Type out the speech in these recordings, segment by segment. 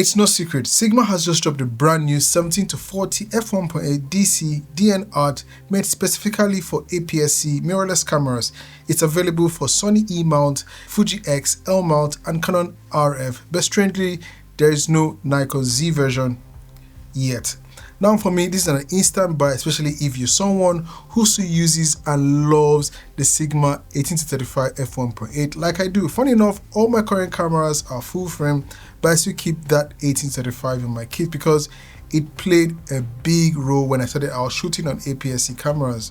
It's no secret, Sigma has just dropped a brand new 17-40 f1.8 DC DN art made specifically for aps-c mirrorless cameras. It's available for Sony E mount, Fuji X, L mount and Canon RF, but strangely there is no Nikon Z version yet. Now for me, this is an instant buy, especially if you're someone who still uses and loves the Sigma 18-35 f1.8 like I do. Funny enough, all my current cameras are full frame, but I still keep that 18-35 in my kit because it played a big role when I started out shooting on aps-c cameras.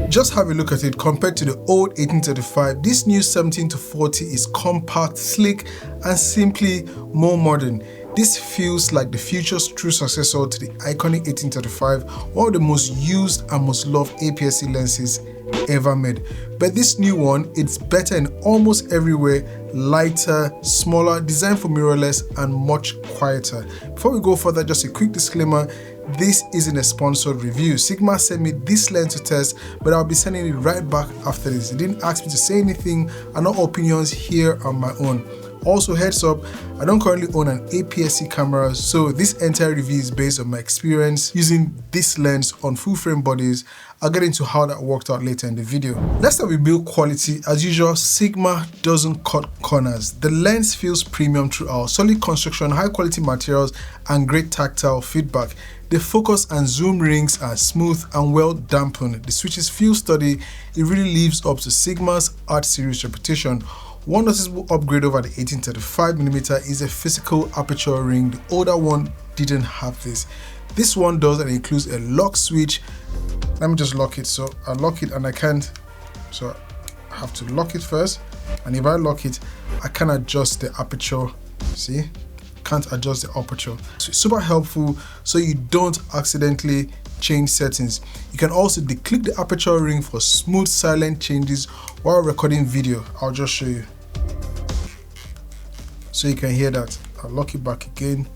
Just have a look at it. Compared to the old 18-35, this new 17-40 is compact, slick and simply more modern. This feels like the future's true successor to the iconic 18-35, one of the most used and most loved aps-c lenses ever made. But this new one, it's better in almost every way, lighter, smaller, designed for mirrorless and much quieter. Before we go further, just a quick disclaimer. This isn't a sponsored review. Sigma sent me this lens to test, but I'll be sending it right back after this. They didn't ask me to say anything and no opinions here on my own. Also, heads up, I don't currently own an aps-c camera, so this entire review is based on my experience using this lens on full frame bodies. I'll get into how that worked out later in the video. Let's start with build quality. As usual, Sigma doesn't cut corners. The lens feels premium throughout, solid construction, high quality materials and great tactile feedback. The focus and zoom rings are smooth and well dampened. The switches feel sturdy. It really lives up to Sigma's art series reputation. One noticeable upgrade over the 18-35mm is a physical aperture ring. The older one didn't have this. This one does, and it includes a lock switch. Let me just lock it. So I lock it and I can't, so I have to lock it first. And if I lock it, I can adjust the aperture. See? Can't adjust the aperture. So it's super helpful so you don't accidentally change settings. You can also declick the aperture ring for smooth silent changes while recording video. I'll just show you so you can hear that. I'll lock it back again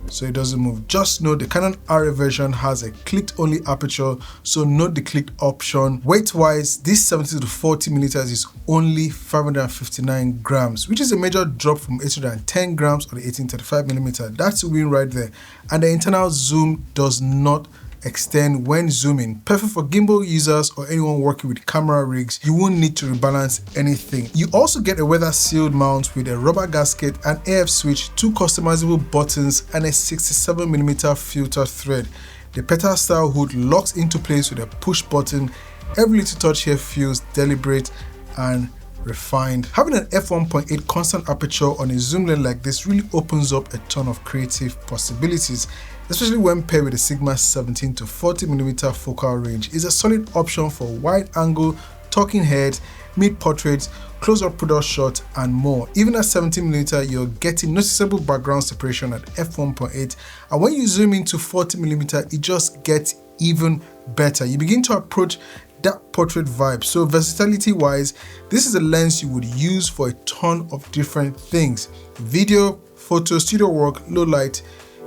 so it doesn't move. Just note the Canon RF version has a clicked only aperture, so note the clicked option. Weight wise, this 70-40mm is only 559 grams, which is a major drop from 810 grams on the 18-35mm. That's a win right there. And the internal zoom does not extend when zooming. Perfect for gimbal users or anyone working with camera rigs. You won't need to rebalance anything. You also get a weather sealed mount with a rubber gasket, an AF switch, 2 customizable buttons and a 67mm filter thread. The petal style hood locks into place with a push button. Every little touch here feels deliberate and refined. Having an f1.8 constant aperture on a zoom lens like this really opens up a ton of creative possibilities, especially when paired with the Sigma 17-40mm focal range. It's a solid option for wide angle, talking heads, mid portraits, close-up product shots and more. Even at 17mm, you're getting noticeable background separation at f1.8, and when you zoom into 40mm, it just gets even better. You begin to approach that portrait vibe. So versatility wise, this is a lens you would use for a ton of different things: video, photo, studio work, low light,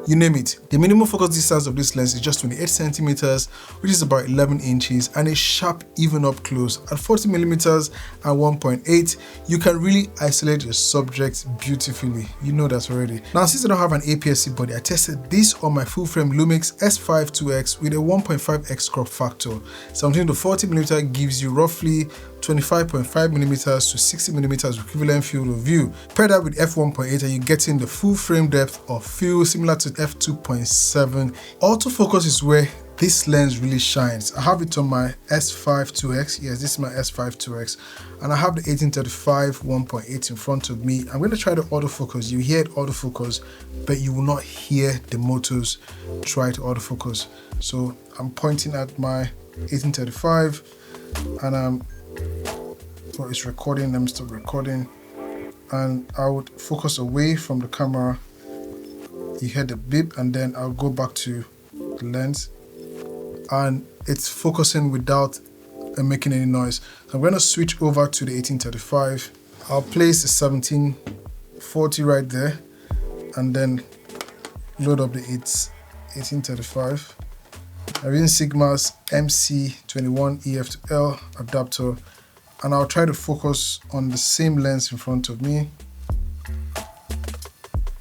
you name it. The minimum focus distance of this lens is just 28 centimeters, which is about 11 inches, and is sharp even up close. At 40mm and 1.8, you can really isolate your subject beautifully. You know that already. Now, since I don't have an aps-c body, I tested this on my full frame Lumix S5 2X with a 1.5x crop factor. 17-40mm gives you roughly 25.5mm to 60mm equivalent field of view. Pair that with f1.8 and you're getting the full frame depth of field similar to f2.7. Autofocus is where this lens really shines. I have it on my S5 2X. Yes, this is my S5 2X, and I have the 18-35 1.8 in front of me. I'm going to try the autofocus. You hear it autofocus, but you will not hear the motors try to autofocus. So I'm pointing at my 18-35 and well, it's recording. Let me stop recording, and I would focus away from the camera. You hear the beep, and then I'll go back to the lens, and it's focusing without making any noise. So I'm going to switch over to the 18-35. I'll place the 17-40 right there, and then load up the 18-35. I'm using Sigma's MC21 EF to L adapter, and I'll try to focus on the same lens in front of me.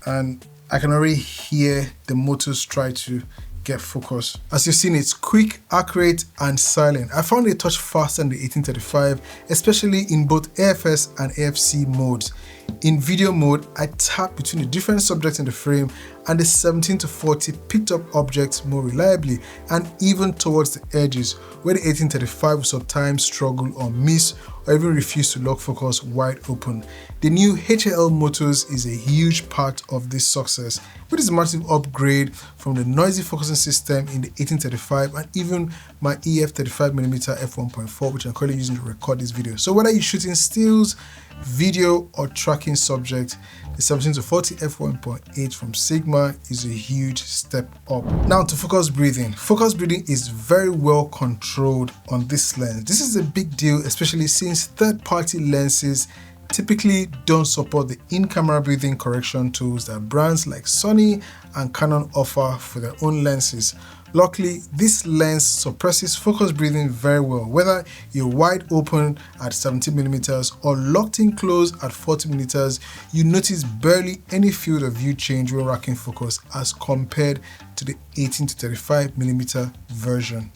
and I can already hear the motors try to get focus. As you've seen, it's quick, accurate, and silent. I found it a touch faster than the 1835, especially in both AFS and AFC modes. In video mode, I tapped between the different subjects in the frame, and the 17-40 picked up objects more reliably, and even towards the edges, where the 1835 would sometimes struggle or miss or even refuse to lock focus wide open. The new HAL motors is a huge part of this success, which is a massive upgrade from the noisy focusing system in the 1835 and even my EF 35mm f1.4, which I'm currently using to record this video. So whether you're shooting stills, video, or tracking subject, the 17-40 f1.8 from Sigma is a huge step up. Now to focus breathing. Focus breathing is very well controlled on this lens. This is a big deal, especially since third-party lenses typically don't support the in-camera breathing correction tools that brands like Sony and Canon offer for their own lenses. Luckily, this lens suppresses focus breathing very well, whether you're wide open at 17mm or locked in close at 40mm. You notice barely any field of view change when racking focus as compared to the 18-35mm version.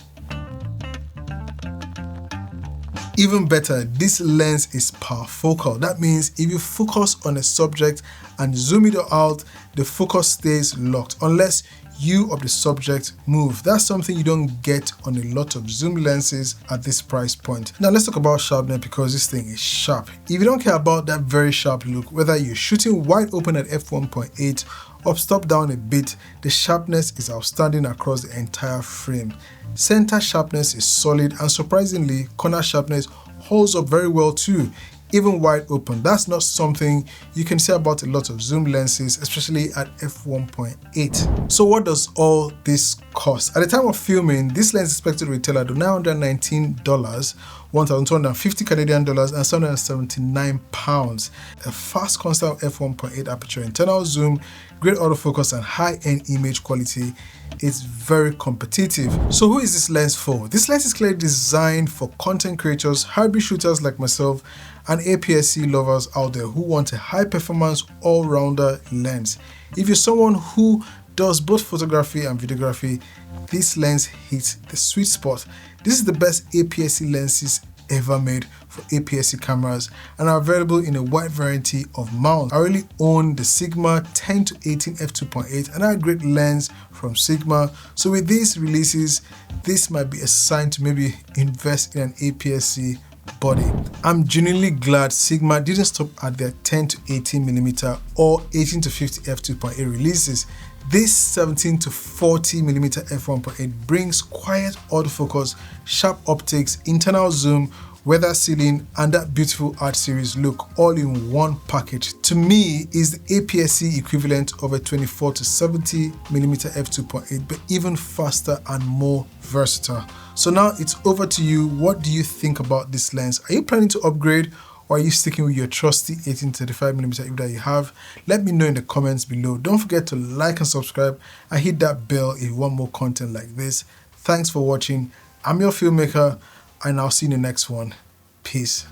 Even better, this lens is parfocal. That means if you focus on a subject and zoom it out, the focus stays locked unless you of the subject move. That's something you don't get on a lot of zoom lenses at this price point. Now let's talk about sharpness, because this thing is sharp. If you don't care about that very sharp look, whether you're shooting wide open at f1.8 or stop down a bit, the sharpness is outstanding across the entire frame. Center sharpness is solid, and surprisingly, corner sharpness holds up very well too, even wide open. That's not something you can say about a lot of zoom lenses, especially at f1.8. So what does all this cost? At the time of filming, this lens is expected to retail at $919, 1,250 Canadian dollars, and 779 pounds. A fast constant f1.8 aperture, internal zoom, great autofocus, and high-end image quality. It's very competitive. So who is this lens for? This lens is clearly designed for content creators, hybrid shooters like myself, and aps-c lovers out there who want a high-performance all-rounder lens. If you're someone who does both photography and videography, this lens hits the sweet spot. This is the best aps-c lenses ever made for aps-c cameras and are available in a wide variety of mounts. I already own the Sigma 10-18 f2.8, another great lens from Sigma. So with these releases, this might be a sign to maybe invest in an aps-c body. I'm genuinely glad Sigma didn't stop at their 10-18mm or 18-50 f2.8 releases. This 17-40mm f1.8 brings quiet autofocus, sharp optics, internal zoom, weather sealing, and that beautiful art series look all in one package. To me, is the aps-c equivalent of a 24-70mm f2.8, but even faster and more versatile. So now it's over to you. What do you think about this lens? Are you planning to upgrade, or are you sticking with your trusty 18-35mm if that you have? Let me know in the comments below. Don't forget to like and subscribe and hit that bell if you want more content like this. Thanks for watching. I'm your filmmaker, and I'll see you in the next one. Peace.